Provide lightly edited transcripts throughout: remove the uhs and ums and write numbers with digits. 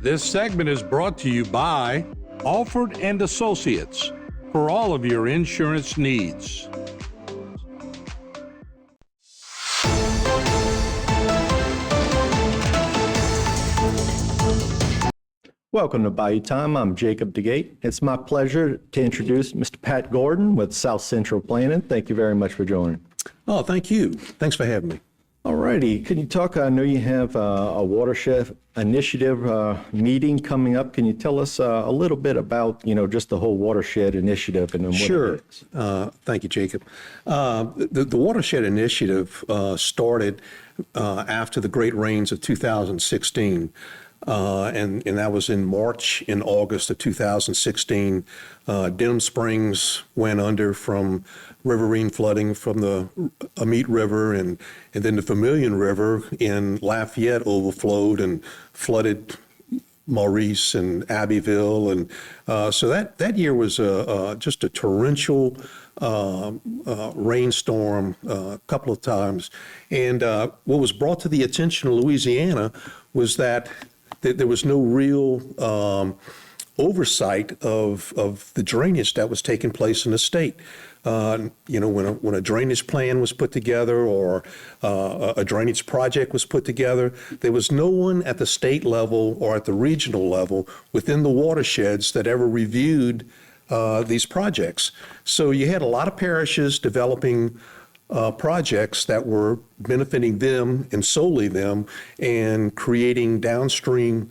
This segment is brought to you by Alford and Associates for all of your insurance needs. Welcome to Bayou Time. I'm Jacob DeGate. It's my pleasure to introduce Mr. Pat Gordon with South Central Planning. Thank you very much for joining. Oh, thank you. Thanks for having me. All righty. Can you talk? I know you have a Watershed Initiative meeting coming up. Can you tell us a little bit about, just the whole Watershed Initiative and what Sure. it is? Thank you, Jacob. The Watershed Initiative started after the great rains of 2016. And that was in March and August of 2016. Denham Springs went under from riverine flooding from the Amite River, and then the Vermilion River in Lafayette overflowed and flooded Maurice and Abbeville. And so that year was just a torrential rainstorm a couple of times. And what was brought to the attention of Louisiana was that there was no real oversight of the drainage that was taking place in the state. When a drainage plan was put together or a drainage project was put together, there was no one at the state level or at the regional level within the watersheds that ever reviewed these projects. So you had a lot of parishes developing projects that were benefiting them and solely them and creating downstream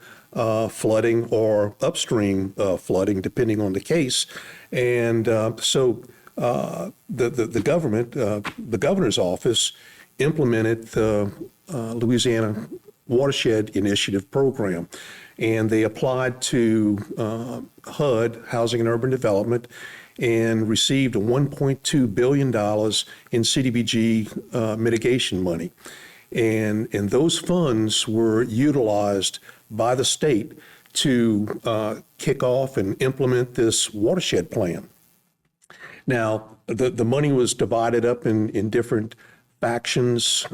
flooding or upstream flooding, depending on the case. And so the government, the governor's office, implemented the Louisiana Watershed Initiative program. And they applied to HUD, Housing and Urban Development, and received $1.2 billion in CDBG mitigation money. And those funds were utilized by the state to kick off and implement this watershed plan. Now, the money was divided up in different factions,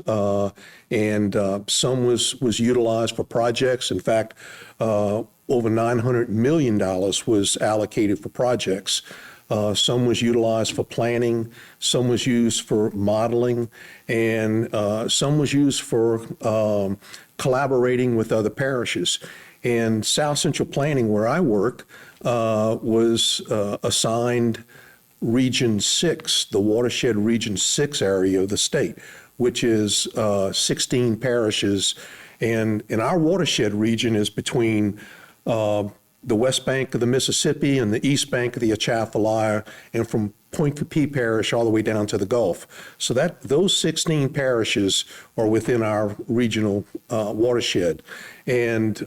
and some was utilized for projects. In fact, over $900 million was allocated for projects. Some was utilized for planning, some was used for modeling, and some was used for collaborating with other parishes. And South Central Planning, where I work, was assigned Region 6, the Watershed Region 6 area of the state, which is 16 parishes. And our watershed region is between the west bank of the Mississippi and the east bank of the Atchafalaya, and from Point Coupee Parish all the way down to the Gulf. So those 16 parishes are within our regional watershed. And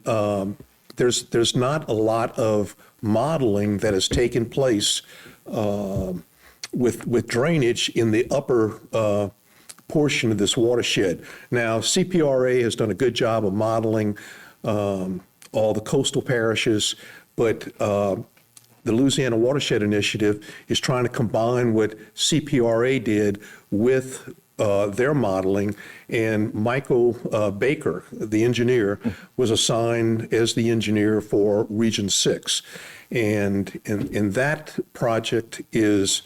there's not a lot of modeling that has taken place with drainage in the upper portion of this watershed. Now, CPRA has done a good job of modeling all the coastal parishes, but the Louisiana Watershed Initiative is trying to combine what CPRA did with their modeling, and Michael Baker, the engineer, was assigned as the engineer for Region 6. And that project has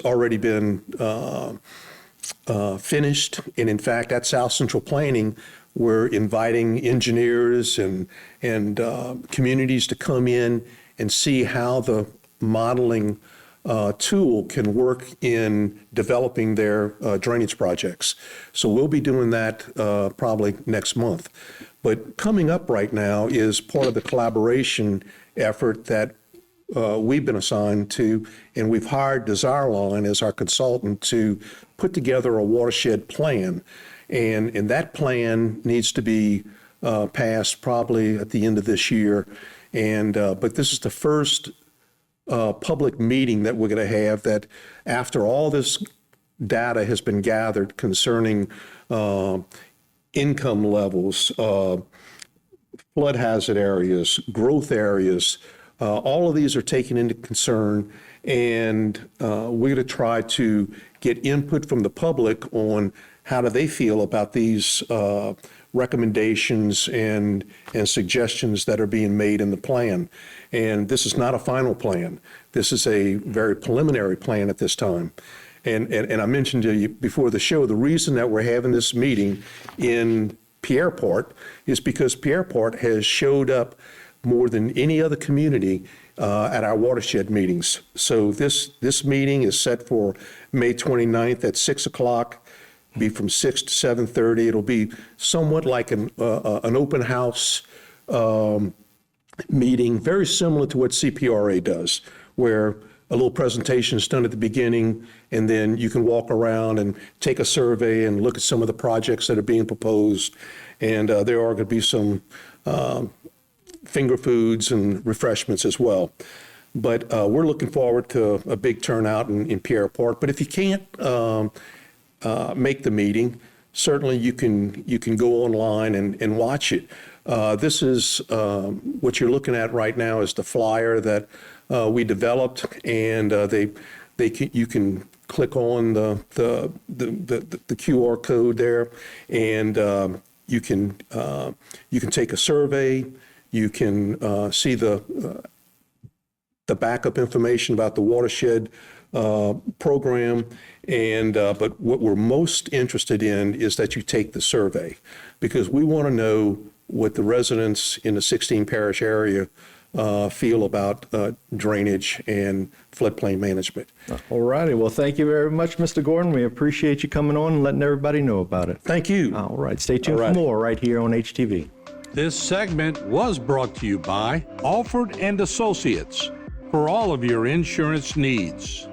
already been finished, and in fact, at South Central Planning, we're inviting engineers and communities to come in and see how the modeling tool can work in developing their drainage projects. So we'll be doing that probably next month. But coming up right now is part of the collaboration effort that we've been assigned to, and we've hired Desirelon as our consultant to put together a watershed plan. And that plan needs to be passed probably at the end of this year. And but this is the first public meeting that we're going to have, that after all this data has been gathered concerning income levels, flood hazard areas, growth areas, all of these are taken into concern, and we're going to try to get input from the public on how do they feel about these recommendations and suggestions that are being made in the plan. And this is not a final plan. This is a very preliminary plan at this time. And I mentioned to you before the show, the reason that we're having this meeting in Pierre is because Pierre has showed up more than any other community at our Watershed meetings. So this meeting is set for May 29th at 6 o'clock, be from 6 to 7:30. It'll be somewhat like an open house meeting, very similar to what CPRA does, where a little presentation is done at the beginning, and then you can walk around and take a survey and look at some of the projects that are being proposed. And there are going to be some finger foods and refreshments as well. But we're looking forward to a big turnout in Pierre Park. But if you can't make the meeting, certainly you can go online and watch it. This is what you're looking at right now is the flyer that we developed, and you can click on the QR code there, and you can take a survey. You can see the backup information about the Watershed program, and but what we're most interested in is that you take the survey, because we want to know what the residents in the 16 parish area feel about drainage and floodplain management. All righty. Well, thank you very much, Mr. Gordon. We appreciate you coming on and letting everybody know about it. Thank you. All right. Stay tuned for more right here on HTV. This segment was brought to you by Alford and Associates for all of your insurance needs.